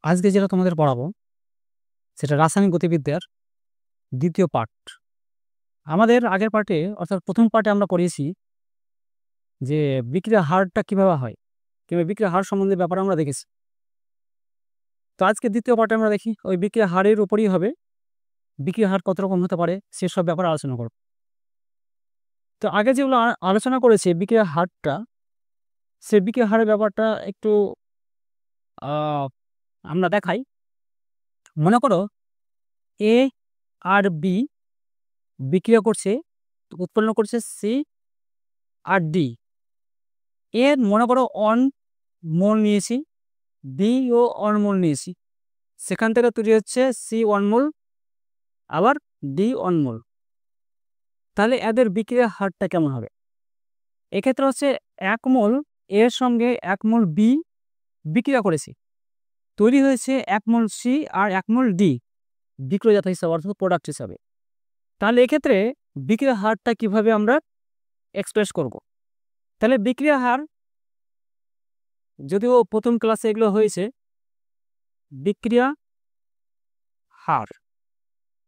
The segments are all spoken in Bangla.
আজকে যেটা তোমাদের পড়াবো সেটা রাসায়নিক গতিবিদ্যার দ্বিতীয় পার্ট। আমাদের আগের পার্টে অর্থাৎ প্রথম পার্টে আমরা পড়িয়েছি যে বিক্রিয়ার হারটা কিভাবে হয় কিংবা বিক্রিয়ার হার সম্বন্ধে ব্যাপার আমরা দেখেছি। তো আজকে দ্বিতীয় পার্টে আমরা দেখি ওই বিক্রিয়ার হারের উপরই হবে বিক্রিয়ার হার কত রকম হতে পারে সেসব ব্যাপারে আলোচনা করব। তো আগে যেগুলো আলোচনা করেছে বিক্রিয়ার হারটা, সে বিক্রিয়ার হারের ব্যাপারটা একটু আমরা দেখাই। মনে করো এ আর বি বিক্রিয়া করছে, উৎপন্ন করছে সি আর ডি। এর মনে করো অন মোল নিয়েছি, বি ও অন মোল নিয়েছি, সেখান থেকে তৈরি হচ্ছে সি ওয়ান মোল আবার ডি ওয়ান মোল। তাহলে এদের বিক্রিয়ার হারটা কেমন হবে? এক্ষেত্রে হচ্ছে 1 মোল এর সঙ্গে 1 মোল বি বিক্রিয়া করেছি, তৈরি হয়েছে 1 মোল সি আর 1 মোল ডি বিক্রয়জাত হিসাবে অর্থাৎ প্রোডাক্ট হিসাবে। তাহলে এক্ষেত্রে বিক্রিয়ার হারটা কিভাবে আমরা এক্সপ্রেস করব? তাহলে বিক্রিয়া হার, যদিও প্রথম ক্লাসে এগুলো হয়েছে, বিক্রিয়া হার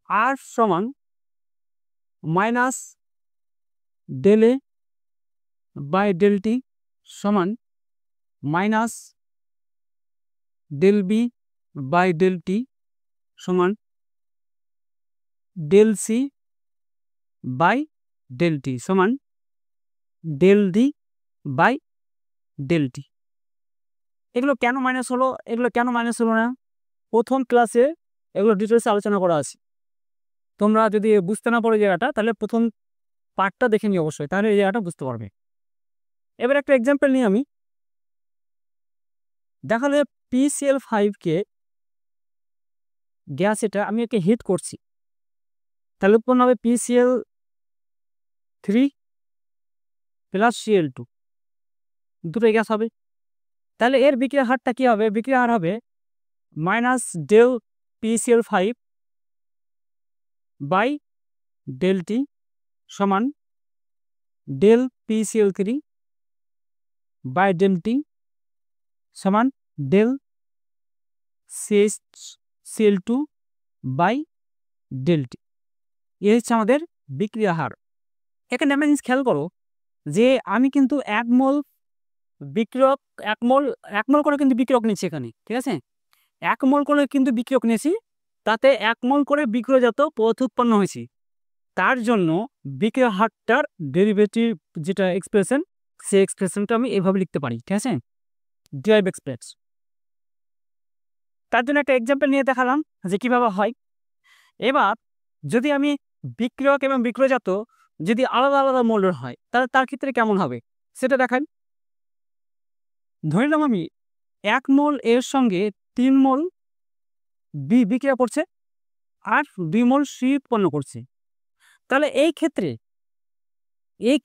আর সমান minus del A by del T সমান minus del B by del T সমান del C by del T সমান del D by del T. এগুলো কেন মাইনাস হলো, এগুলো কেন মাইনাস হলো না, প্রথম ক্লাসে এগুলো ডিটেলসে আলোচনা করা আছে। তোমরা যদি বুঝতে না পারো জায়গাটা, তাহলে প্রথম পার্টটা দেখে নিই অবশ্যই, তাহলে এই জায়গাটা বুঝতে পারবে। এবার একটা এক্সাম্পল নিই আমি। দেখালে PCl5কে গ্যাস, এটা আমি একে হিট করছি, তাহলে উৎপন্ন হবে PCl3 প্লাস Cl2, দুটোই গ্যাস হবে। তাহলে এর বিক্রিয়ার হারটা কি হবে? বিক্রিয়ার হার হবে minus del PCl5 by del T সমান del PCl3 by del T সমান del CH2 by del T. এ হচ্ছে আমাদের বিক্রিয়া হার। এখানে একটা জিনিস খেয়াল করো যে আমি কিন্তু 1 মোল বিক্রিয়ক, 1 মোল করে কিন্তু বিক্রিয়ক নিচ্ছি এখানে, ঠিক আছে? 1 মোল করে কিন্তু বিক্রিয়ক নিয়েছি, তাতে 1 মোল করে বিক্রয়জাত পদার্থ উৎপন্ন হয়েছে। তার জন্য বিক্রিয়া হারটার ডেরিভেটিভ যেটা এক্সপ্রেশন, সেই এক্সপ্রেশনটা আমি এভাবে লিখতে পারি, ঠিক আছে? Derive express. তার জন্য একটা এক্সাম্পল নিয়ে দেখালাম যে কিভাবে হয়। এবার যদি আমি বিক্রিয়ক এবং বিক্রয়জাত যদি আলাদা আলাদা মোলের হয়, তাহলে তার ক্ষেত্রে কেমন হবে সেটা দেখান। ধরলাম আমি 1 মোল এর সঙ্গে 3 মোল বি বিক্রিয়া করছে আর 2 মোল সি উৎপন্ন করছে। তাহলে এই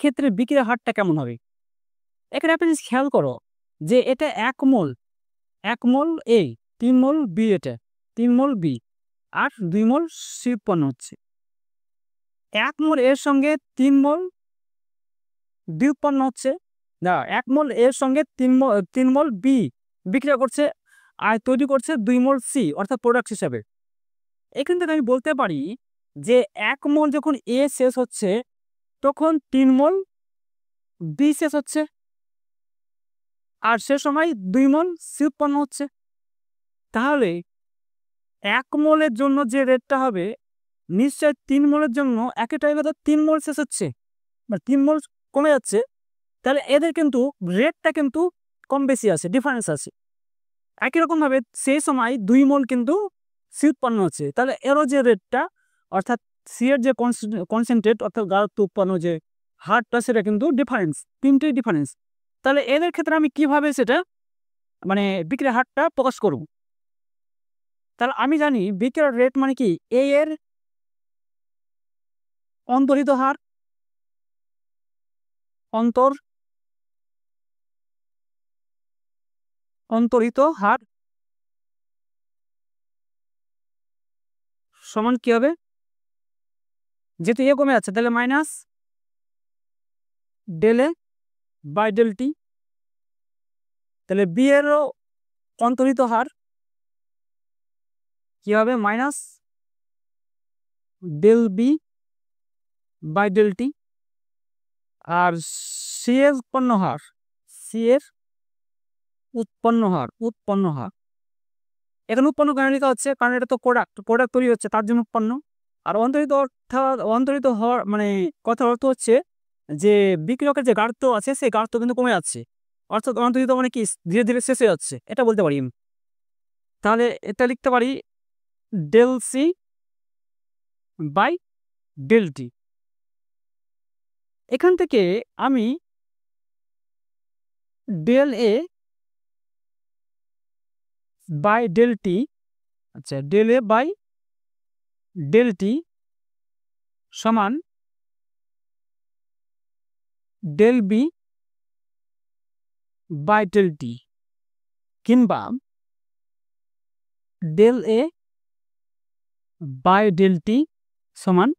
ক্ষেত্রে বিক্রিয়ার হারটা কেমন হবে? এখানে আপনি খেয়াল করো যে এটা 1 মোল এ, 3 মোল বি, এটা 3 মোল বি আর 2 মোল সি উৎপন্ন হচ্ছে। 1 মোল এর সঙ্গে 3 মোল বি উৎপন্ন হচ্ছে, না 1 মোল এর সঙ্গে 3 মোল বি বিক্রিয়া করছে আর তৈরি করছে 2 মোল সি অর্থাৎ প্রোডাক্ট হিসাবে। এখান থেকে আমি বলতে পারি যে 1 মোল যখন এ শেষ হচ্ছে তখন 3 মোল বি শেষ হচ্ছে আর সে সময় 2 মোল সি উৎপন্ন হচ্ছে। তাহলে 1 মোলের জন্য যে রেটটা হবে নিশ্চয় 3 মোলের জন্য একই টাইমে তো 3 মোল শেষ হচ্ছে বা 3 মোল কমে যাচ্ছে। তাহলে এদের কিন্তু রেটটা কিন্তু কম বেশি আছে, ডিফারেন্স আছে। একই রকমভাবে সেই সময় 2 মোল কিন্তু সি উৎপন্ন হচ্ছে, তাহলে এরও যে রেটটা অর্থাৎ সি এর যে কনসেন্ট্রেট অর্থাৎ গাঢ়ত্ব উৎপন্ন যে হারটা, সেটা কিন্তু ডিফারেন্স, তিনটেই ডিফারেন্স। তাহলে এদের ক্ষেত্রে আমি কিভাবে সেটা মানে বিক্রিয়ার হারটা প্রকাশ করব? তাহলে আমি জানি বিক্রিয়ার রেট মানে কি এ এর অন্তরিত হার, অন্তরিত হার সমান কি হবে? যেহেতু এ কমে যাচ্ছে তাহলে minus del A by del T. তাহলে বি এরও অন্তরিত হার কি হবে minus del B by del T, আর সি এর উৎপন্ন হার, সি এর উৎপন্ন হার এখানে উৎপন্ন কেন লেখা হচ্ছে, কারণ এটা তো প্রোডাক্ট তৈরি হচ্ছে তার জন্য উৎপন্ন। আর অন্তরিত অর্থাৎ অন্তরিত হওয়ার মানে কথার অর্থ হচ্ছে যে বিক্রিয়কের যে গাঢ়ত্ব আছে সেই গাঢ়ত্ব কিন্তু কমে যাচ্ছে, অর্থাৎ অন্তরিত মানে কি ধীরে ধীরে শেষ হয়ে যাচ্ছে, এটা বলতে পারি আমি। তাহলে এটা লিখতে পারি del C by del T. এখান থেকে আমি del A by del T, আচ্ছা del A by del T সমান del B by del T, কিংবা del A by del T সমান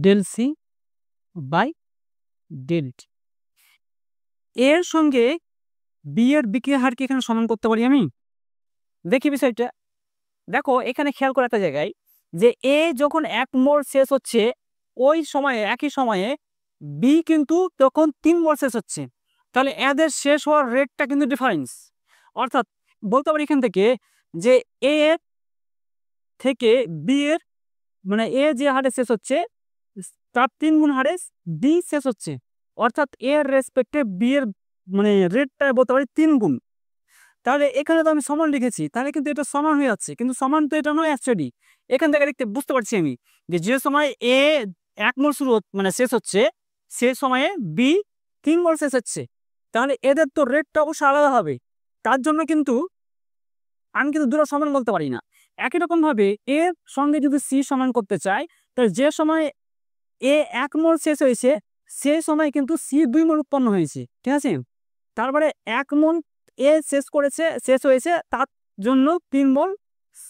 del C by del T. এর সঙ্গে বি এর বিক্রিয়া হারকে এখানে সমান করতে পারি আমি। দেখি বিষয়টা, দেখো এখানে খেয়াল করা একটা জায়গায় যে এ যখন 1 মোল শেষ হচ্ছে ওই সময়ে একই সময়ে বি কিন্তু তখন 3 মোল শেষ হচ্ছে, তাহলে এদের শেষ হওয়ার রেটটা কিন্তু ডিফারেন্স। অর্থাৎ বলতে পারি এখান থেকে যে এ এর থেকে বি এর মানে এ যে হারে শেষ হচ্ছে তার 3 গুণ হারে বি শেষ হচ্ছে, অর্থাৎ এর রেসপেক্টে বি এর মানে রেটটা বলতে পারি 3 গুণ। তাহলে এখানে তো আমি সমান লিখেছি, তাহলে কিন্তু এটা সমান হয়ে যাচ্ছে, কিন্তু সমান তো এটা নয় অ্যাকচুয়ালি। এখান থেকে দেখতে বুঝতে পারছি আমি যে সময় এ 1 মোল শুরু মানে শেষ হচ্ছে সে সময়ে বি 3 মোল শেষ হচ্ছে, তাহলে এদের তো রেটটা অবশ্যই আলাদা হবে। তার জন্য কিন্তু আমি কিন্তু দুটো সমান বলতে পারি না। একই রকম ভাবে এর সঙ্গে যদি সি সমান করতে চাই, তাহলে যে সময় এ 1 মোল শেষ হয়েছে সেই সময় কিন্তু সি 2 মোল উৎপন্ন হয়েছে, ঠিক আছে। তারপরে 1 মোল এ শেষ হয়েছে তার জন্য 3 মোল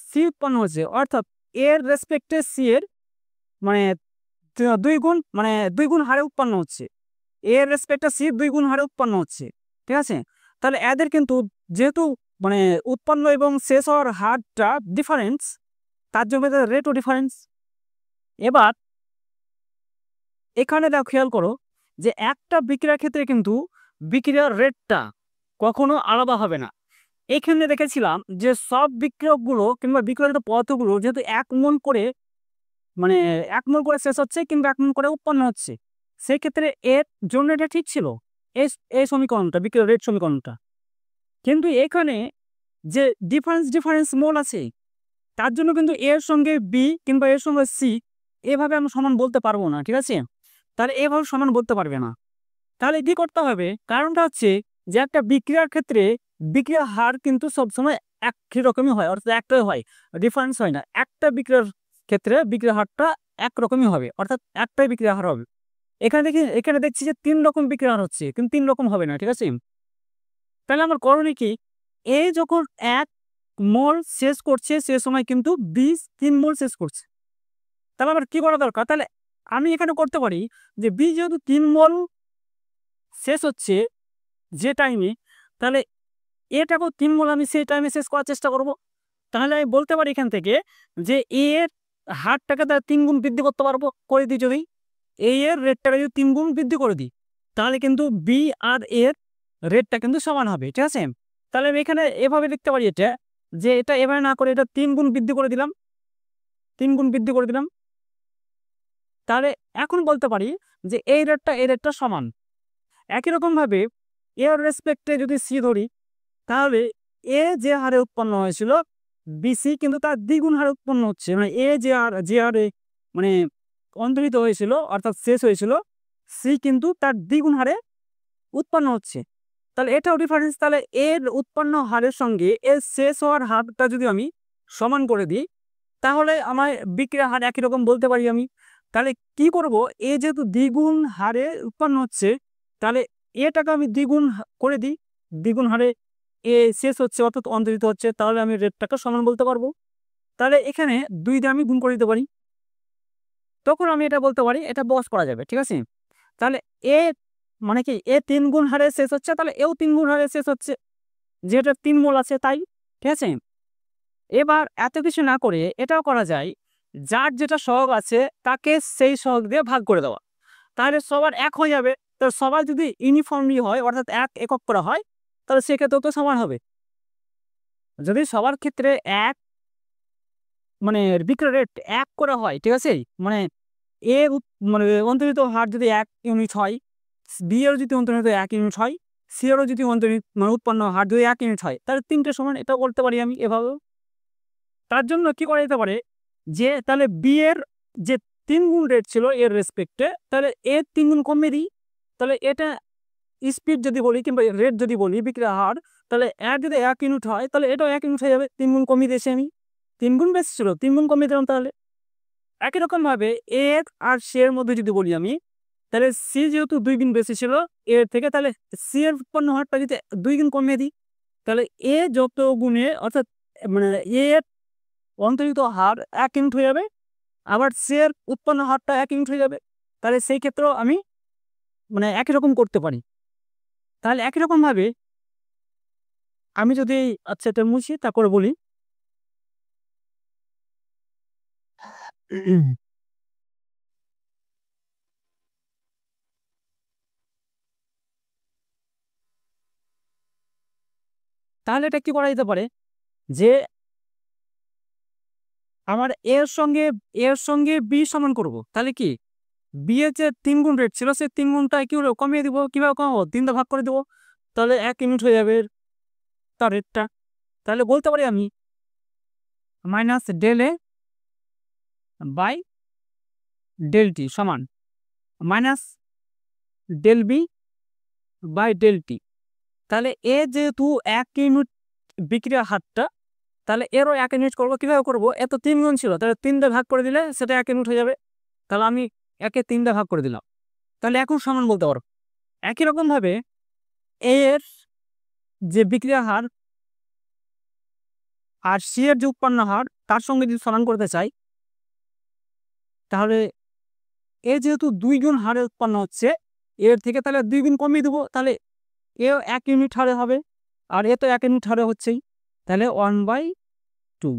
সি উৎপন্ন হয়েছে, অর্থাৎ এর রেসপেক্টে সি এর মানে 2 গুণ হারে উৎপন্ন হচ্ছে, এর রেসপেক্টে সি 2 গুণ হারে উৎপন্ন হচ্ছে, ঠিক আছে। তাহলে এদের কিন্তু যেহেতু মানে উৎপন্ন এবং শেষ হওয়ার হারটা ডিফারেন্স, তার জন্য রেটও ডিফারেন্স। এবার এখানে দেখো খেয়াল করো যে একটা বিক্রিয়ার ক্ষেত্রে কিন্তু বিক্রিয়ার রেটটা কখনো আলাদা হবে না। এখানে দেখেছিলাম যে সব বিক্রিয়কগুলো কিংবা বিক্রিয়িত পদার্থগুলো যেহেতু 1 মোল করে মানে 1 মোল করে শেষ হচ্ছে কিংবা 1 মোল করে উৎপন্ন হচ্ছে, সেই ক্ষেত্রে এর জন্য এটা ঠিক ছিল এই সমীকরণটা, বিক্রিয়ার রেট সমীকরণটা। কিন্তু এখানে যে ডিফারেন্স মোল আছে তার জন্য কিন্তু এর সঙ্গে বি কিংবা এর সঙ্গে সি এভাবে আমরা সমান বলতে পারবো না, ঠিক আছে। তাহলে এভাবে সমান বলতে পারবে না। তাহলে কি করতে হবে, কারণটা হচ্ছে যে একটা বিক্রিয়ার ক্ষেত্রে বিক্রিয়ার হার কিন্তু সবসময় একই রকমই হয়, অর্থাৎ একটাই হয়, ডিফারেন্স হয় না। একটা বিক্রিয়ার ক্ষেত্রে বিক্রিয়ার হারটা একরকমই হবে, অর্থাৎ একটাই বিক্রিয়ার হার হবে। এখানে দেখছি যে 3 রকম বিক্রিয়ার হার হচ্ছে, কিন্তু 3 রকম হবে না, ঠিক আছে। তাহলে আমার করণীয় কি, এ যখন 1 মোল শেষ করছে সে সময় কিন্তু বি 3 মোল শেষ করছে, তাহলে আমার কি করা দরকার, তাহলে আমি এখানে করতে পারি যে বি যেহেতু 3 মোল শেষ হচ্ছে যে টাইমে, তাহলে এটাকেও 3 মোল আমি সেই টাইমে শেষ করার চেষ্টা করব। তাহলে আমি বলতে পারি এখান থেকে যে এ এর হারটাকে তার 3 গুণ বৃদ্ধি করতে পারবো, করে দিই যদি এ এর রেটটাকে যদি 3 গুণ বৃদ্ধি করে দিই, তাহলে কিন্তু বি আর এর রেটটা কিন্তু সমান হবে, ঠিক আছে। তাহলে আমি এখানে এভাবে লিখতে পারি এটা, যে এটা এভাবে না করে এটা 3 গুণ বৃদ্ধি করে দিলাম, 3 গুণ বৃদ্ধি করে দিলাম। তাহলে এখন বলতে পারি যে এই রেটটা সমান। একই রকম ভাবে এর রেসপেক্টে যদি সি ধরি, তাহলে এ যে হারে উৎপন্ন হয়েছিল বিসি কিন্তু তার দ্বিগুণ হারে উৎপন্ন হচ্ছে, মানে এ যে হারে মানে অন্তরিত হয়েছিল অর্থাৎ শেষ হয়েছিল, সি কিন্তু তার দ্বিগুণ হারে উৎপন্ন হচ্ছে। তাহলে এটাও ডিফারেন্স। তাহলে এর উৎপন্ন হারের সঙ্গে এর শেষ হওয়ার হারটা যদি আমি সমান করে দিই, তাহলে আমার বিক্রিয়ার হার একই রকম বলতে পারি আমি। তাহলে কি করব, এ যেহেতু দ্বিগুণ হারে উৎপন্ন হচ্ছে, তাহলে এটাকে আমি দ্বিগুণ করে দিই, দ্বিগুণ হারে এ শেষ হচ্ছে অর্থাৎ অন্তরিত হচ্ছে, তাহলে আমি রেটটাকে সমান বলতে পারবো। তাহলে এখানে 2 দিয়ে আমি গুণ করে দিতে পারি, তখন আমি এটা বলতে পারি, এটা বস করা যাবে, ঠিক আছে। তাহলে এ মানে কি এ 3 গুণ হারে শেষ হচ্ছে, তাহলে এও 3 গুণ হারে শেষ হচ্ছে, যেটা 3 মোল আছে তাই, ঠিক আছে। এবার এত কিছু না করে এটাও করা যায়, যার যেটা সহগ আছে তাকে সেই সহগ দিয়ে ভাগ করে দেওয়া, তাহলে সবার এক হয়ে যাবে। তো সবার যদি ইউনিফর্মলি হয় অর্থাৎ এক একক করা হয় তাহলে সেক্ষেত্রেও তো সমান হবে। যদি সবার ক্ষেত্রে এক মানে বিক্রয় রেট এক করা হয়, ঠিক আছে, মানে এ মানে অন্তর্নিহিত হার যদি 1 ইউনিট হয়, বি এরও যদি অন্তর্নিহিত 1 ইউনিট হয়, সি এরও যদি অন্তর্নিহিত মানে উৎপন্ন হার যদি 1 ইউনিট হয়, তাহলে তিনটে সমান, এটাও বলতে পারি আমি এভাবেও। তার জন্য কি করা যেতে পারে, যে তাহলে বি এর যে 3 গুণ রেট ছিল এর রেসপেক্টে, তাহলে এ 3 গুণ কমিয়ে দিই, তাহলে এটা স্পিড যদি বলি কিংবা রেট যদি বলি বিক্রয় হার, তাহলে এর যদি 1 ইউনিট হয় তাহলে এটাও 1 ইউনিট হয়ে যাবে। 3 গুণ কমিয়ে দিয়েছি আমি, 3 গুণ বেশি ছিল 3 গুণ কমিয়ে দিলাম। তাহলে একই রকম ভাবে এ আর সি এর মধ্যে যদি বলি আমি, তাহলে সি যেহেতু 2 গুণ বেশি ছিল এর থেকে, তাহলে সি এর উৎপন্ন হারটা যদি 2 গুণ কমিয়ে দিই, তাহলে এ যত গুণে অর্থাৎ মানে এ এর অন্তর্নিহিত হার 1 ইউনিট হয়ে যাবে, আবার সি এর উৎপন্ন হারটা 1 ইউনিট হয়ে যাবে। তাহলে সেই ক্ষেত্রেও আমি মানে একই রকম করতে পারি। তাহলে একই রকম ভাবে আমি যদি আচ্ছা এটা মুছি তারপরে বলি, তাহলে এটা কি করা যেতে পারে, যে আমার এর সঙ্গে বি সমান করব, তাহলে কি বি এর যে 3 গুণ রেট ছিল সেই 3 গুণটা কি হলো কমিয়ে দিব, কিভাবে কমাবো, 3 দিয়ে ভাগ করে দেবো, তাহলে 1 ইউনিট হয়ে যাবে তার রেটটা। তাহলে বলতে পারি আমি minus del A by del T সমান minus del B by del T. তাহলে এ যেহেতু 1 ইউনিট বিক্রিয়ার হারটা, তাহলে এরও 1 ইউনিট করবো, কিভাবে করবো, এত 3 গুণ ছিল তাহলে 3 দিয়ে ভাগ করে দিলে সেটা 1 ইউনিট হয়ে যাবে। তাহলে আমি 1-এ 3 দিয়ে ভাগ করে দিলাম, তাহলে এখন সমান বলতে পারো। একই রকম ভাবে এ এর যে বিক্রিয়া হার আর সি এর যে উৎপন্ন হার তার সঙ্গে যদি সমান করতে চাই, তাহলে এ যেহেতু 2 গুণ হারে উৎপন্ন হচ্ছে এর থেকে, তাহলে 2 গুণ কমিয়ে দেবো, তাহলে এও 1 ইউনিট হারে হবে, আর এ তো 1 ইউনিট হারে হচ্ছেই, তাহলে 1/2।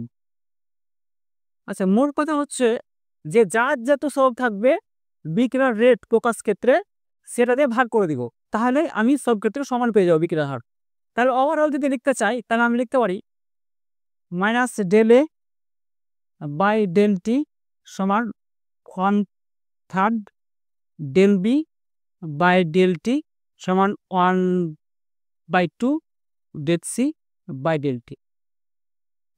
আচ্ছা, মোট কথা হচ্ছে যে যার যত সব থাকবে বিক্রয়ের রেট প্রকাশ ক্ষেত্রে সেটা দিয়ে ভাগ করে দিব, তাহলে আমি সব ক্ষেত্রে সমান পেয়ে যাবো বিক্রয় হার। তাহলে ওভারঅল যদি লিখতে চাই তাহলে আমি লিখতে পারি minus del A by del T সমান 1/3 del B by del T সমান 1/2 del C by del T.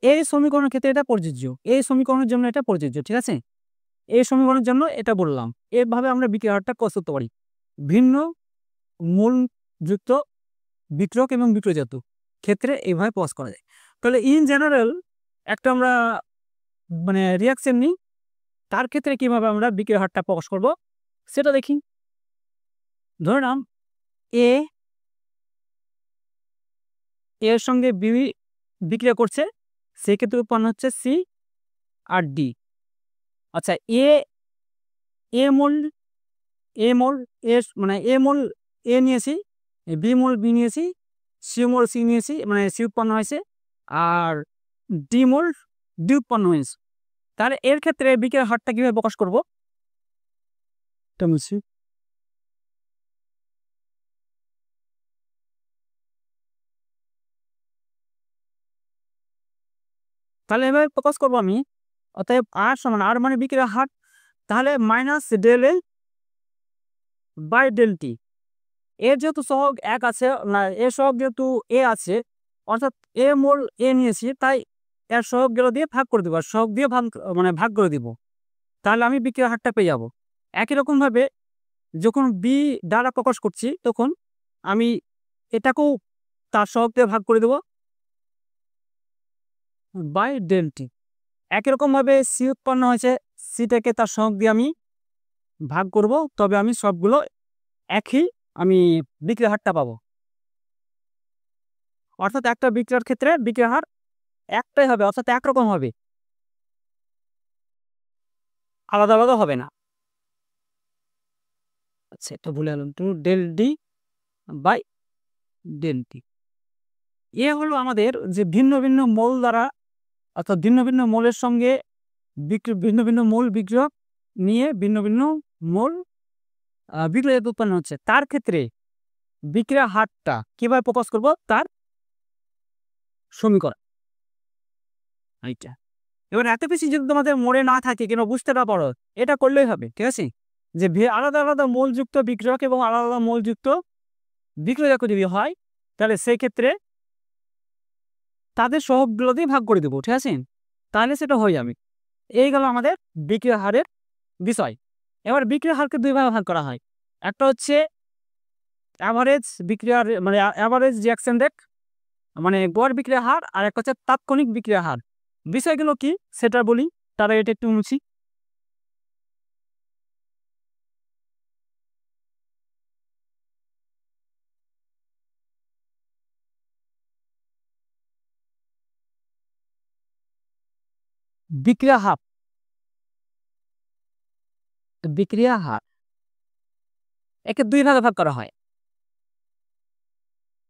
এই সমীকরণের ক্ষেত্রে এটা প্রযোজ্য, এই সমীকরণের জন্য এটা প্রযোজ্য, ঠিক আছে। এই সমীকরণের জন্য এটা বললাম। এভাবে আমরা বিক্রয় হারটা প্রকাশ করতে পারি, ভিন্ন মূল যুক্ত বিক্রয়ক এবং বিক্রয়জাত ক্ষেত্রে এইভাবে প্রকাশ করা যায়। তাহলে ইন জেনারেল একটা আমরা মানে রিয়াকশন নিই, তার ক্ষেত্রে কিভাবে আমরা বিক্রয় হারটা প্রকাশ করব সেটা দেখি। ধরে নাম এ এর সঙ্গে বি বিক্রিয়া করছে, সেই ক্ষেত্রে উৎপন্ন হচ্ছে সি আর ডি। আচ্ছা, এ এ মোল এ মোল এ মানে এ মোল এ নিয়েছি, বি মোল বি নিয়েছি, সি মোল সি নিয়েছি মানে সি উৎপন্ন হয়েছে, আর ডি মোল ডি উৎপন্ন হয়েছে। তাহলে এর ক্ষেত্রে বিক্রয় হারটা কিভাবে প্রকাশ করব, তাহলে এভাবে প্রকাশ করবো আমি। অতএব আর সমান আর মানে বিক্রয় হার, তাহলে minus del A by del T. এর যেহেতু সহগ 1 আছে না, এর সহগ যেহেতু এ আছে অর্থাৎ এ মোল এ নিয়েছি, তাই এর সহগগুলো দিয়ে ভাগ করে দেবো, আর সহগ দিয়ে মানে ভাগ করে দিব, তাহলে আমি বিক্রয় হারটা পেয়ে যাব। একই রকমভাবে যখন বি দ্বারা প্রকাশ করছি তখন আমি এটাকেও তার সহগ দিয়ে ভাগ করে দেবো বাই ডেল টি। একই রকমভাবে সি উৎপন্ন হয়েছে, সিটাকে তার সহগ দিয়ে আমি ভাগ করব, তবে আমি সবগুলো একই আমি বিক্রয় হারটা পাবো। অর্থাৎ একটা বিক্রয়ের ক্ষেত্রে বিক্রয় হার একটাই হবে, অর্থাৎ একরকম হবে, আলাদা আলাদা হবে না। আচ্ছা, এটা ভুলে গেলাম, two del D by del T. এ হলো আমাদের যে ভিন্ন ভিন্ন মোল দ্বারা অর্থাৎ ভিন্ন ভিন্ন মোলের সঙ্গে ভিন্ন ভিন্ন মোল বিক্রিয়ক নিয়ে ভিন্ন ভিন্ন মোল বিক্রিয়া উৎপন্ন হচ্ছে, তার ক্ষেত্রে বিক্রিয়া হারটা কিভাবে প্রকাশ করব তার সমীকরণ এইটা। এবার এত বেশি যদি তোমাদের মনে না থাকে কেন বুঝতে না পারো, এটা করলেই হবে, ঠিক আছে? যে আলাদা আলাদা মোলযুক্ত বিক্রিয়ক এবং আলাদা আলাদা মোলযুক্ত বিক্রিয়ক যদি হয় তাহলে সেই ক্ষেত্রে তাদের সহগগুলো দিয়ে ভাগ করে দেবো, ঠিক আছে? তাহলে সেটা হয়ে যাবে। এই গেল আমাদের বিক্রিয়া হারের বিষয়। এবার বিক্রিয়া হারকে দুই ভাগে ভাগ করা হয়, একটা হচ্ছে অ্যাভারেজ বিক্রিয়ার মানে অ্যাভারেজ রিঅ্যাকশন রেট মানে গড় বিক্রিয়া হার, আর একটা হচ্ছে তাৎক্ষণিক বিক্রিয়া হার। বিষয়গুলো কি সেটা বলি, তারা এটা একটু মুছি। বিক্রিয়া হার একে দুই ভাগে ভাগ করা হয়,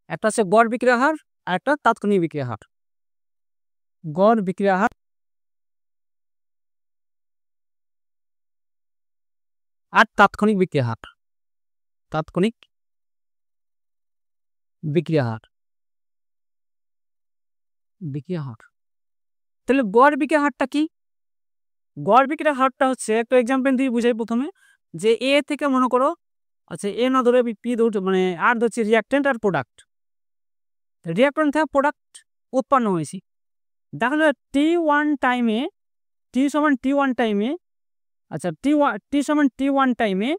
একটা হচ্ছে গড় বিক্রিয়া হার আর একটা তাৎক্ষণিক বিক্রিয়া হার। গড় বিক্রিয়া হার আর তাৎক্ষণিক বিক্রিয়া হার। তাৎক্ষণিক বিক্রিয়া হার তাহলে গড় বিক্রিয়া হারটা কি? গড় বিক্রিয়া হারটা হচ্ছে একটা এক্সাম্পল দিয়ে বুঝাই প্রথমে, যে এ থেকে মনে করো, আচ্ছা এ না ধরে পি ধরতে মানে আর ধরছি রিঅ্যাক্টেন্ট আর প্রোডাক্ট, রিঅ্যাক্টেন্ট থেকে প্রোডাক্ট উৎপন্ন হয়েছি, তাহলে T1 টাইমে T1 টাইমে আচ্ছা T1 টাইমে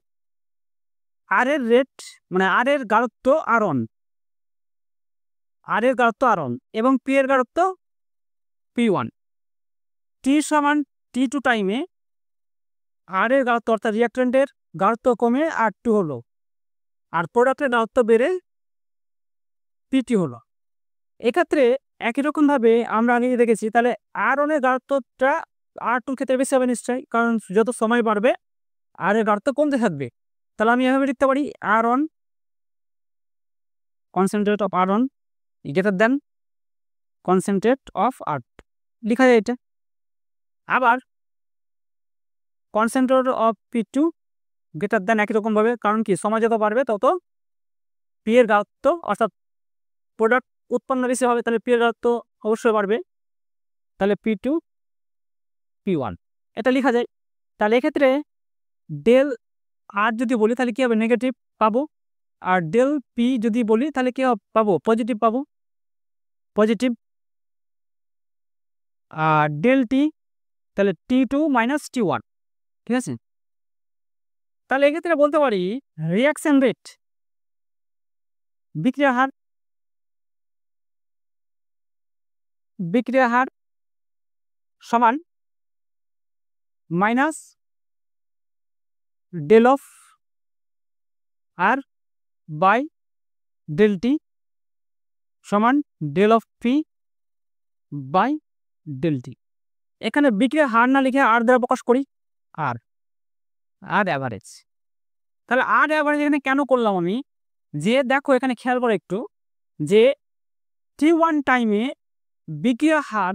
আর এর রেট মানে আর এর গাঢ়ত্ব R1 এবং পি এর গাঢ়ত্ব P1। T2 টাইমে আর এর গাঢ়ত্ব অর্থাৎ রিঅ্যাক্টেন্টের গাঢ়ত্ব কমে R2 হলো, আর প্রোডাক্টের গাঢ়ত্ব বেড়ে P2 হলো। এক্ষেত্রে একই রকমভাবে আমরা আগে দেখেছি, তাহলে R1 এর গাঢ়ত্বটা R2 ক্ষেত্রে বেশি হবে নিশ্চয়ই, কারণ যত সময় বাড়বে আর এর গাঢ়ত্ব কমতে থাকবে। তাহলে আমি এভাবে লিখতে পারি R1 concentrate of R1 greater than concentrate of R2 লেখা যায় এটা। আবার concentrate of P2 greater than একই রকমভাবে, কারণ কি সময় যত বাড়বে তত পি এর গাঢ়ত্ব অর্থাৎ প্রোডাক্ট উৎপন্ন বেশি হবে, তাহলে পি এর গাঢ়ত্ব অবশ্যই বাড়বে, তাহলে P2 P1 এটা লেখা যায়। তাহলে এক্ষেত্রে ডেল আর যদি বলি তাহলে কি হবে, নেগেটিভ পাবো, আর ডেল পি যদি বলি তাহলে কি পাবো, পজিটিভ পাবো, পজিটিভ। আর ডেল টি তাহলে T2 মাইনাস T1, ঠিক আছে? তাহলে এক্ষেত্রে বলতে পারি রিঅ্যাকশন রেট বিক্রিয়া হার সমান minus del of R by del T সমান del of P by del T. এখানে বিক্রিয়া হার না লিখে আর দ্বারা প্রকাশ করি, আর অ্যাভারেজ। তাহলে আর অ্যাভারেজ এখানে কেন করলাম আমি, যে দেখো এখানে খেয়াল করো একটু, যে T1 টাইমে বিক্রিয়া হার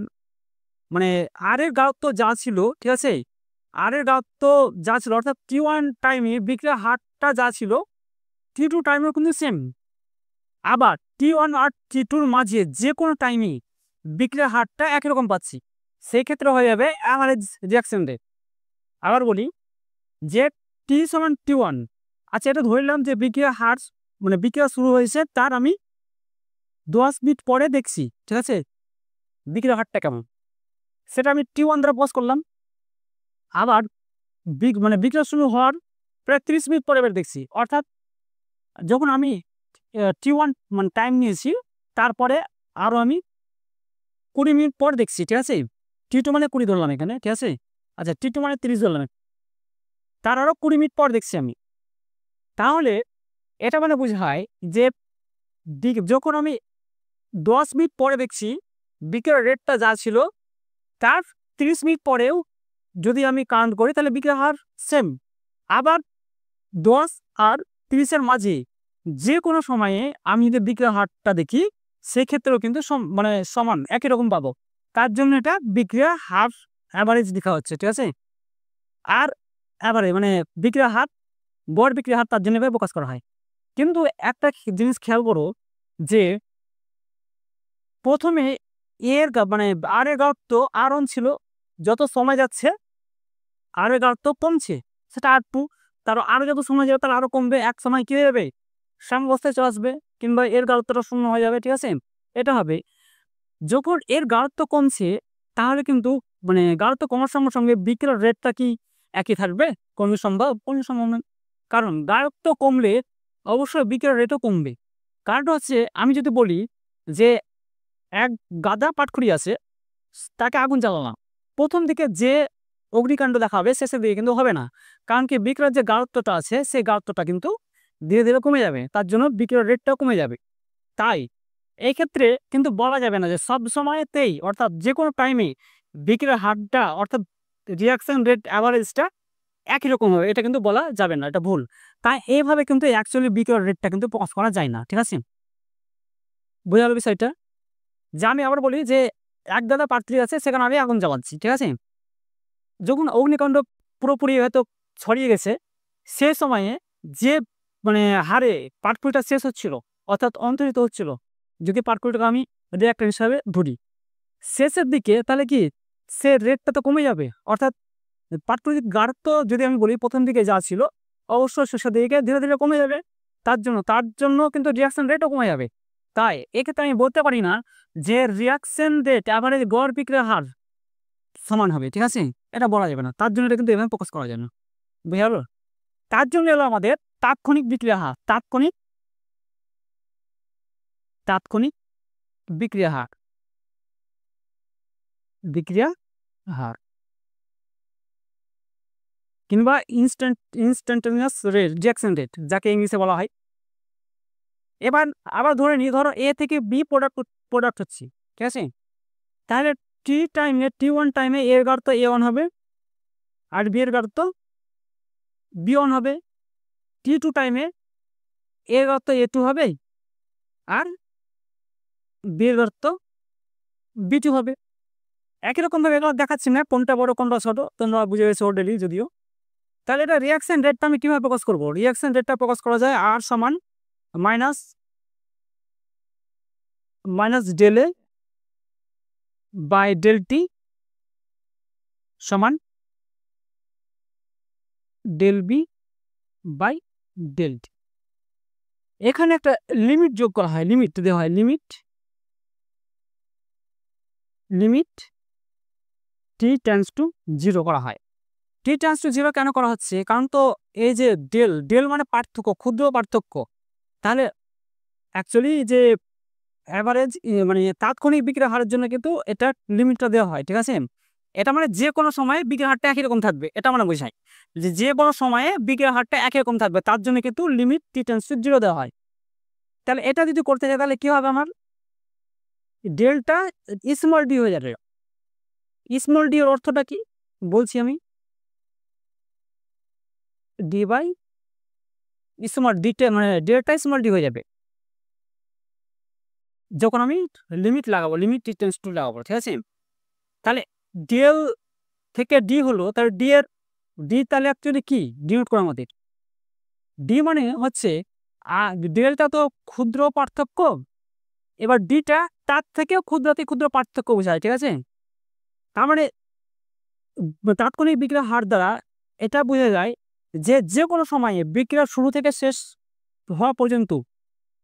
মানে আর এর গাঢ়ত্ব যা ছিল, ঠিক আছে, আর এর গাঢ়ত্ব যা ছিল অর্থাৎ T1 টাইমে বিক্রিয়া হারটা যা ছিল T2 টাইমেও কিন্তু সেম। আবার T1 আর T2-র মাঝে যে কোনো টাইমে বিক্রিয়া হারটা একই রকম পাচ্ছি, সেই ক্ষেত্রে হয়ে যাবে অ্যাভারেজ রিঅ্যাকশন রেট। আবার বলি যে T1, আচ্ছা এটা ধরলাম যে বিক্রিয়া হার মানে বিক্রিয়া শুরু হয়েছে তার আমি 10 মিনিট পরে দেখছি, ঠিক আছে, বিক্রিয়া হারটা কেমন সেটা আমি T1 দ্বারা পজ করলাম। আবার মানে বিক্রিয়া শুরু হওয়ার প্রায় 30 মিনিট পরে এবার দেখছি, অর্থাৎ যখন আমি T1 মানে টাইম নিয়েছি তারপরে আরও আমি 20 মিনিট পর দেখছি, ঠিক আছে। T2 মানে 20 ধরলাম এখানে, ঠিক আছে, আচ্ছা T2 মানে 30 ধরলাম, তার আরও 20 মিনিট পর দেখছি আমি। তাহলে এটা মানে বোঝায় যে যখন আমি 10 মিনিট পরে দেখছি বিক্রিয়ার রেটটা যা ছিল তার 30 মিনিট পরেও যদি আমি কাউন্ট করি তাহলে বিক্রিয়া হার সেম। আবার 10 আর 30-এর মাঝে যে কোনো সময়ে আমি যদি বিক্রিয়া হারটা দেখি সেক্ষেত্রেও কিন্তু মানে সমান একই রকম পাবো। তার জন্য এটা বিক্রিয়া হার অ্যাভারেজ লেখা হচ্ছে, ঠিক আছে। আর অ্যাভারেজ মানে বিক্রিয়া হার, গড় বিক্রিয়া হার তার জন্য এভাবে প্রকাশ করা হয়। কিন্তু একটা জিনিস খেয়াল করো যে প্রথমে মানে আর এর ঘনত্ব R1 ছিল, যত সময় যাচ্ছে আর এর ঘনত্ব কমছে, সেটা R2, তার আরো যত সময় যাবে তার আরো কমবে, এক সময় কি হয়ে যাবে সাম্যাবস্থায় চলে আসবে, কিংবা এর ঘনত্বটা শূন্য হয়ে যাবে, ঠিক আছে। এটা হবে যখন এর ঘনত্ব কমছে, তাহলে কিন্তু মানে ঘনত্ব কমার সঙ্গে সঙ্গে বিক্রিয়ার রেটটা কি একই থাকবে? কমে সম্ভব? কমে সম্ভব না, কারণ ঘনত্ব কমলে অবশ্যই বিক্রিয়ার রেটও কমবে। কারণটা হচ্ছে, আমি যদি বলি যে এক গাদা পাটখড়ি আছে, তাকে আগুন জ্বালালাম, প্রথম দিকে যে অগ্নিকাণ্ড দেখাবে শেষের দিকে কিন্তু হবে না, কারণ কি বিক্রিয়ার যে ঘনত্বটা আছে সেই ঘনত্বটা কিন্তু ধীরে ধীরে কমে যাবে, তার জন্য বিক্রিয়ার রেটটাও কমে যাবে। তাই এই ক্ষেত্রে কিন্তু বলা যাবে না যে সব সময়তেই অর্থাৎ যে কোনো টাইমে বিক্রিয়ার হারটা অর্থাৎ রিয়াকশন রেট অ্যাভারেজটা একই রকম হবে, এটা কিন্তু বলা যাবে না, এটা ভুল। তাই এইভাবে কিন্তু অ্যাকচুয়ালি বিক্রিয়ার রেটটা কিন্তু প্রকাশ করা যায় না, ঠিক আছে। বোঝা গেল বিষয়টা? যে আমি আবার বলি যে এক গাদা পাটখড়ি আছে, সেখানে আমি আগুন জ্বালাচ্ছি, ঠিক আছে। যখন অগ্নিকাণ্ড পুরোপুরি হয়তো ছড়িয়ে গেছে, সে সময়ে যে মানে হারে পাটখড়িটা শেষ হচ্ছিল অর্থাৎ অন্তরিত হচ্ছিল, যদি পাটখড়িটাকে আমি রিয়াক্টর হিসাবে ধরি শেষের দিকে, তাহলে কি সে রেটটা তো কমে যাবে, অর্থাৎ পাটখড়ির গাঢ়ত্ব যদি আমি বলি প্রথম দিকে যা ছিল অবশ্যই শেষের দিকে ধীরে ধীরে কমে যাবে, তার জন্য কিন্তু রিয়াকশন রেটও কমে যাবে। তাই এক্ষেত্রে আমি বলতে পারি না যে রিয়াকশন রেট অ্যাভারেজ গড় বিক্রিয়ার হার সমান হবে, ঠিক আছে, এটা বলা যাবে না, তার জন্য এটা কিন্তু এভাবে প্রকাশ করা যায় না, বুঝা গেল। তার জন্য হলো আমাদের তাৎক্ষণিক বিক্রিয়া হার, তাৎক্ষণিক বিক্রিয়া হার, বিক্রিয়া হার কিংবা ইনস্ট্যান্টানিয়াস রেট, রিয়াকশন রেট যাকে ইংলিশে বলা হয়। এবার আবার ধরে নিই, ধরো এ থেকে বি প্রোডাক্ট হচ্ছে, ঠিক আছে, তাহলে T1 টাইমে এর ঘনত্ব A1 হবে আর বি এর ঘনত্ব B1 হবে, T2 টাইমে এর ঘনত্ব A2 হবে আর বি এর ঘনত্ব B2 হবে। একই রকম ভাবে এগুলো দেখাচ্ছি না কোনটা বড় কোনটা ছোট, তোমরা বুঝে গেছো অলরেডি যদিও। তাহলে এটা রিয়াকশন রেটটা আমি কিভাবে প্রকাশ করবো? রিয়াকশন রেটটা প্রকাশ করা যায় আর সমান minus del A by del T সমান del B by del T. এখানে একটা লিমিট যোগ করা হয়, লিমিট দেওয়া হয়, লিমিট টি টেন্ডস টু 0 করা হয়। টি টেন্ডস টু 0 কেন করা হচ্ছে? কারণ তো এই যে ডেল মানে পার্থক্য, ক্ষুদ্র পার্থক্য, তাহলে অ্যাকচুয়ালি যে অ্যাভারেজ মানে তাৎক্ষণিক বিক্রিয়া হারের জন্য কিন্তু এটা লিমিটটা দেওয়া হয়, ঠিক আছে। এটা মানে যে কোনো সময়ে বিক্রিয়া হারটা একই রকম থাকবে, এটা মানে বোঝায় যে কোনো সময়ে বিক্রিয়া হারটা একই রকম থাকবে, তার জন্য কিন্তু লিমিট টি টেন্ডস টু 0 দেওয়া হয়। তাহলে এটা যদি করতে চাই তাহলে কি হবে, আমার ডেলটা স্মল ডি হয়ে যাবে। স্মল ডি এর অর্থটা কি বলছি আমি, ডি বাই স্মল ডিটা মানে ডেলটা স্মল ডি হয়ে যাবে যখন আমি লিমিট লাগাবো, লিমিট টি টেন্ডস টু লাগাবো, ঠিক আছে। তাহলে ডেল থেকে ডি হলো, তাহলে ডি তাহলে অ্যাকচুয়ালি কি ডিনোট করে আমাদের, ডি মানে হচ্ছে ডেলটা তো ক্ষুদ্র পার্থক্য, এবার ডিটা তার থেকেও ক্ষুদ্রাতি ক্ষুদ্র পার্থক্য বোঝায়, ঠিক আছে। তার মানে তাৎক্ষণিক বিক্রিয়ার হার দ্বারা এটা বোঝা যায় যে যে কোনো সময়ে বিক্রিয়া শুরু থেকে শেষ হওয়া পর্যন্ত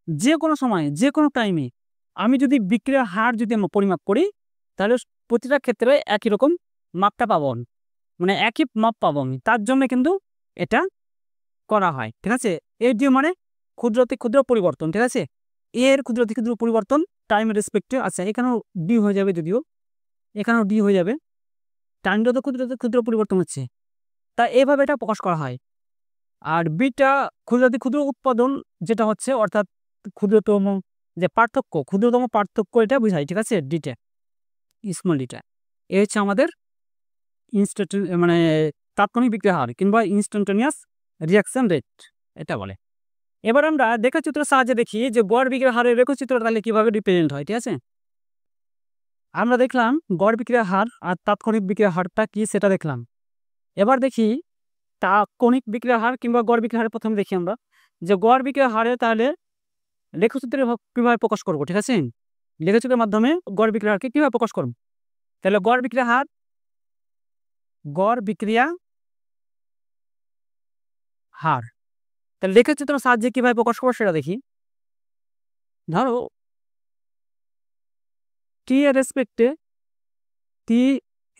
যে কোনো সময়ে যে কোনো টাইমে আমি যদি বিক্রিয়ার হার যদি আমরা পরিমাপ করি, তাহলে প্রতিটা ক্ষেত্রে একই রকম মাপটা পাবো, মানে একই মাপ পাবো আমি, তার জন্য কিন্তু এটা করা হয়, ঠিক আছে। এর ডি মানে ক্ষুদ্রতি ক্ষুদ্র পরিবর্তন, ঠিক আছে, এর ক্ষুদ্রতি ক্ষুদ্র পরিবর্তন টাইমের রেসপেক্টে আছে, এখানেও ডি হয়ে যাবে, যদিও এখানেও ডি হয়ে যাবে, টাইমটা তো ক্ষুদ্রতি ক্ষুদ্র পরিবর্তন হচ্ছে, তা এইভাবে এটা প্রকাশ করা হয়। আর বিটা ক্ষুদ্রাতি ক্ষুদ্র উৎপাদন যেটা হচ্ছে, অর্থাৎ ক্ষুদ্রতম যে পার্থক্য, ক্ষুদ্রতম পার্থক্য এটা বোঝায়, ঠিক আছে, ডিটা স্মল ডিটা। এ হচ্ছে আমাদের মানে তাৎক্ষণিক বিক্রিয়া হার কিংবা ইনস্ট্যান্টানিয়াস রিয়াকশন রেট এটা বলে। এবার আমরা রেখাচিত্রের সাহায্যে দেখি যে গড় বিক্রিয়া হারের রেখাচিত্র তাহলে কিভাবে রিপ্রেজেন্ট হয়, ঠিক আছে। আমরা দেখলাম গড় বিক্রিয়ার হার আর তাৎক্ষণিক বিক্রিয়ার হারটা কি সেটা দেখলাম। এবার দেখি তাৎক্ষণিক বিক্রিয়ার হার কিংবা গড় বিক্রিয়ার হার। প্রথমে দেখি আমরা যে গড় বিক্রিয়ার হারে তাহলে লেখচিত্রে কিভাবে প্রকাশ করব। ঠিক আছে, লেখচিত্রের মাধ্যমে গড় বিক্রিয়ার হারকে কিভাবে প্রকাশ করব। তাহলে গড় বিক্রিয়ার হার, গড় বিক্রিয়া হার, তাহলে লেখচিত্রের সাহায্যে কিভাবে প্রকাশ করবো সেটা দেখি। ধরো টি এর রেসপেক্টে টি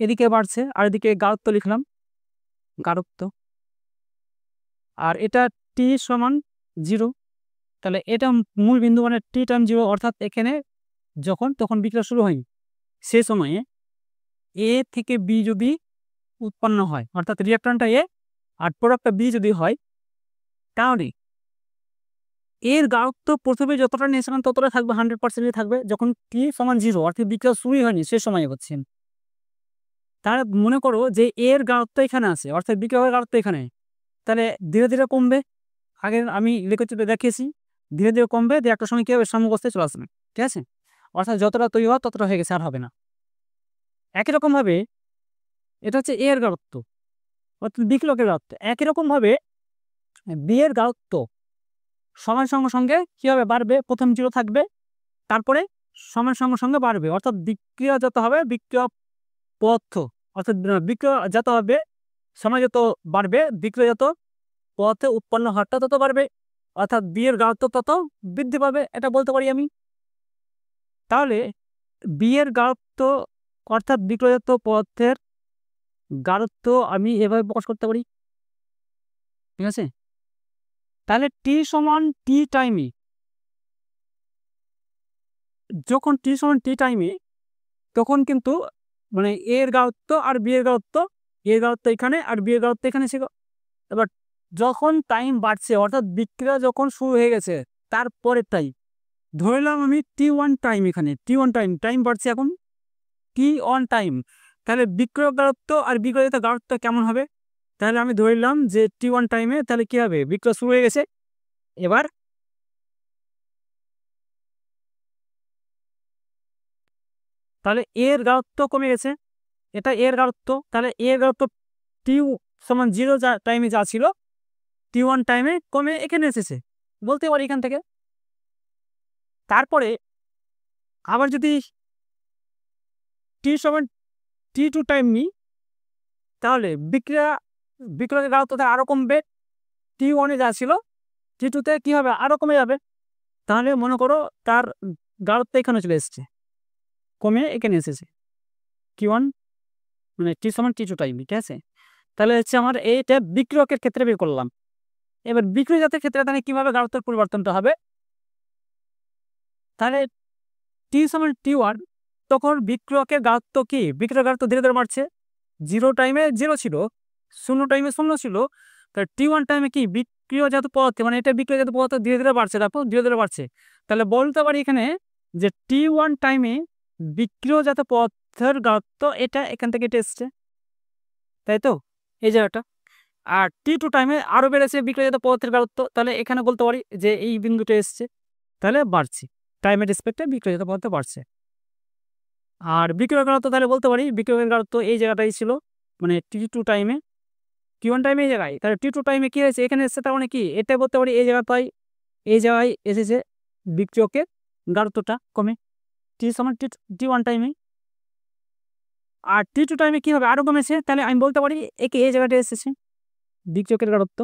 এদিকে বাড়ছে আর এদিকে গাঢ়ত্ব লিখলাম, গাঢ়ত্ব, আর এটা টি সমান 0। তাহলে এটা মূল বিন্দু মানে টি টাইম 0, অর্থাৎ এখানে তখন বিক্রিয়া শুরু হয়নি, সে সময়ে এ থেকে বি যদি উৎপন্ন হয়, অর্থাৎ রিঅ্যাকট্যান্টটা এ আর প্রোডাক্টটা বি যদি হয়, তাহলে এর গাঢ়ত্ব প্রথমে যতটা নিয়েছিলাম ততটা থাকবে, 100% থাকবে। যখন টি সমান 0 অর্থাৎ বিক্রিয়া শুরুই হয়নি সে সময় হচ্ছে, তাহলে মনে করো যে এর গাঢ়ত্ব এখানে আছে, অর্থাৎ বিক্রিয়ার গাঢ়ত্ব এখানে, তাহলে ধীরে ধীরে কমবে। আগে আমি লেখচিত্রে দেখিয়েছি, ধীরে ধীরে কমবে, দিয়ে একটা সময় কি হবে, সাম্যাবস্থায় চলে আসবে। ঠিক আছে, অর্থাৎ যতটা তৈরি হওয়া ততটা হয়ে গেছে, আর হবে না। একই রকমভাবে এটা হচ্ছে এর গাঢ়ত্ব, অর্থাৎ বিক্রিয়কের গাঢ়ত্ব। একই রকমভাবে বি এর গাঢ়ত্ব সময়ের সঙ্গে সঙ্গে কি হবে, বাড়বে। প্রথম 0 থাকবে, তারপরে সময়ের সঙ্গে সঙ্গে বাড়বে, অর্থাৎ বিক্রিয়া যত হবে, বিক্রিয়া পদার্থ অর্থাৎ বিক্রিয়া যত হবে, সময় যত বাড়বে, বিক্রিয়া যত পদার্থে উৎপন্ন হারটা তত বাড়বে, অর্থাৎ বি এর গাঢ়ত্ব তত বৃদ্ধি পাবে, এটা বলতে পারি আমি। তাহলে বি এর গাঢ়ত্ব অর্থাৎ বিক্রিয়াজাত পদার্থের গাঢ়ত্ব আমি এভাবে প্রকাশ করতে পারি। ঠিক আছে, তাহলে টি সমান টি টাইমে, যখন টি সমান টি টাইমে, তখন কিন্তু মানে এর গাঢ়ত্ব আর বি এর গাঢ়ত্ব, এর গাঢ়ত্ব এখানে আর বি এর গাঢ়ত্ব এখানে ছিল। এবার যখন টাইম বাড়ছে, অর্থাৎ বিক্রিয়া যখন শুরু হয়ে গেছে তারপরের টাইম, ধরলাম আমি T1 টাইম, এখানে T1 টাইম বাড়ছে এখন T1 টাইম, তাহলে বিক্রিয়ক গাঢ়ত্ব আর বিক্রিয়িত গাঢ়ত্ব কেমন হবে। তাহলে আমি ধরলাম যে T1 টাইমে তাহলে কি হবে, বিক্রিয়া শুরু হয়ে গেছে। এবার তাহলে এর গাঢ়ত্ব কমে গেছে, এটা এর গাঢ়ত্ব, তাহলে এর গাঢ়ত্ব টি সমান 0 টাইমে যা ছিল, T1 টাইমে কমে এখানে এসেছে, বলতে পারি এখান থেকে। তারপরে আবার যদি টি সমান T2 টাইম নিই, তাহলে বিক্রিয়ার গাঢ়ত্বটা আরও কমবে। T1 যা ছিল T2-তে কি হবে, আরও কমে যাবে। তাহলে মনে করো তার গাঢ়ত্ব এখানে চলে এসেছে, কমে এখানে এসেছে T1 মানে টি সমান T2 টাইম। ঠিক আছে, তাহলে হচ্ছে আমার এইটা বিক্রিয়কের ক্ষেত্রে বের করলাম। এবার বিক্রিয়জাতের ক্ষেত্রে তাহলে কিভাবে গাঢ়ত্বের পরিবর্তনটা হবে, তাহলে টি সমান T1, তখন বিক্রিয়কের গাঢ়ত্ব কি, বিক্রিয়ক গাঢ়ত্ব ধীরে ধীরে বাড়ছে। 0 টাইমে 0 ছিল, 0 টাইমে 0 ছিল, তাহলে T1 টাইমে কি বিক্রিয়জাত পদার্থ মানে এটা বিক্রিয়জাত পদার্থ ধীরে ধীরে বাড়ছে, দেখো ধীরে ধীরে বাড়ছে। তাহলে বলতে পারি এখানে যে T1 টাইমে বিক্রিয়জাত পদার্থের গাঢ়ত্ব এটা এখান থেকে এটা এসছে, তাই তো, এই জায়গাটা। আর T2 টাইমে আরও বেড়েছে বিক্রিয়জাত পদার্থের গাঢ়ত্ব, তাহলে এখানে বলতে পারি যে এই বিন্দুটা এসছে, তাহলে বাড়ছে, টাইমের রেসপেক্টে বিক্রিয়জাত পদার্থ বাড়ছে। আর বিক্রিয়কের গাঢ়ত্ব তাহলে বলতে পারি বিক্রিয়কের গাঢ়ত্ব এই জায়গাটাই ছিল, মানে T2 টাইমে, T1 টাইমে এই জায়গায়, তাহলে T2 টাইমে কি হয়েছে, এখানে এসছে, তার মানে কি এটা বলতে পারি এই জায়গায় এসেছে বিক্রিয়কের গাঢ়ত্বটা কমে, টি সমান T1 টাইমে। আর T2 টাইমে কি হবে, আরও কমেছে, তাহলে আমি বলতে পারি একে এই জায়গাটা এসেছে বিক্রিয়কের গাঢ়ত্ব।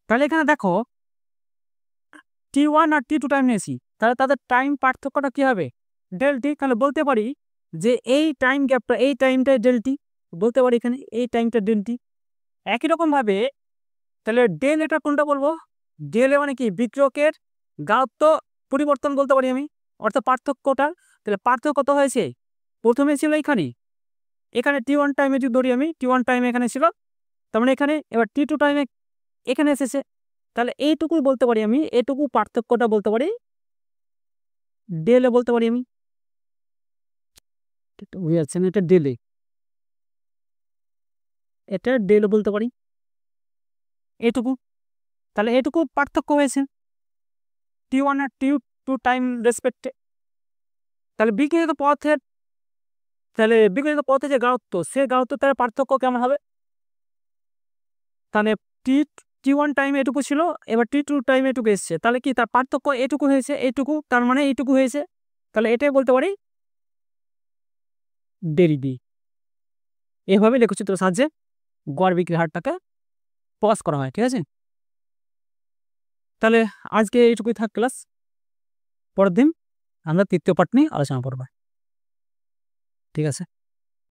তাহলে এখানে দেখো T1 আর T2 টাইম নিয়েছি, তাহলে তাদের টাইম পার্থক্যটা কি হবে, ডেলটি। তাহলে বলতে পারি যে এই টাইম গ্যাপটা, এই টাইমটাই ডেলটি, বলতে পারি এখানে এই টাইমটা ডেলটি। একই রকমভাবে তাহলে ডেল এটা কোনটা বলবো, ডেল মানে কি বিক্রিয়কের গাঢ়ত্ব পরিবর্তন বলতে পারি আমি, অর্থাৎ পার্থক্যটা। তাহলে পার্থক্য কত হয়েছে, প্রথমে ছিল এখানে T1 টাইমে যদি ধরি আমি, T1 টাইমে এখানে ছিল, তার মানে এখানে, এবার T2 টাইমে এখানে এসেছে, তাহলে এইটুকুই বলতে পারি আমি, এটুকু পার্থক্যটা বলতে পারি ডেলে, বলতে পারি আমি। বুঝাচ্ছেন, এটা ডেলে, এটা ডেলে বলতে পারি এটুকু। তাহলে এটুকু পার্থক্য হয়েছে T1 আর টু টাইম রেসপেক্টে। তাহলে বিকিরিত পদার্থের যে গাঢ়ত্ব, সে গাঢ়ত্ব তার পার্থক্য কেমন হবে? তাহলে টি T1 টাইমে এটুকু ছিল, এবার T2 টাইমে এটুকু এসছে, তাহলে কি তার পার্থক্য এটুকু হয়েছে, এইটুকু, তার মানে এইটুকু হয়েছে। তাহলে এটাই বলতে পারি ডেরিভি। এভাবে লেখচিত্রের সাহায্যে গড় বিক্রির হারটাকে প্রকাশ করা হয়। ঠিক আছে, তাহলে আজকে এইটুকুই থাক ক্লাস। পরের দিন আমরা তৃতীয় পার্ট নিয়ে আলোচনা করব। ঠিক আছে।